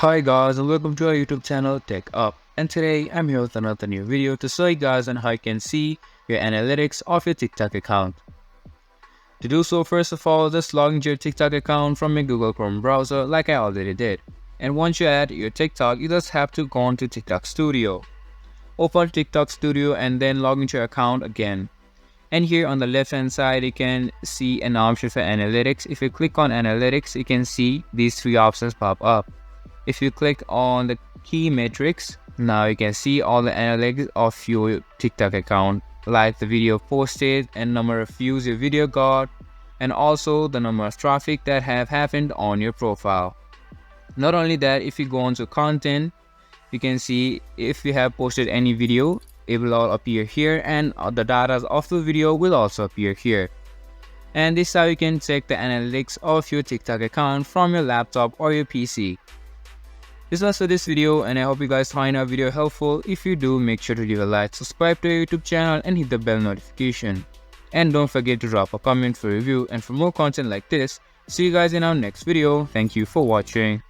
Hi guys and welcome to our YouTube channel TechUp, and today I'm here with another new video to show you guys on how you can see your analytics of your TikTok account. To do so, first of all, just log into your TikTok account from your Google Chrome browser like I already did. And once you add your TikTok, you just have to go on to TikTok Studio. Open TikTok Studio and then log into your account again. And here on the left hand side you can see an option for analytics. If you click on analytics, you can see these three options pop up. If you click on the key metrics, now you can see all the analytics of your TikTok account, like the video posted and number of views your video got, and also the number of traffic that have happened on your profile. Not only that, if you go on to content, you can see if you have posted any video, it will all appear here, and the data of the video will also appear here. And this is how you can check the analytics of your TikTok account from your laptop or your PC. This was for this video, and I hope you guys find our video helpful. If you do, make sure to leave a like, subscribe to our YouTube channel and hit the bell notification. And don't forget to drop a comment for review and for more content like this. See you guys in our next video. Thank you for watching.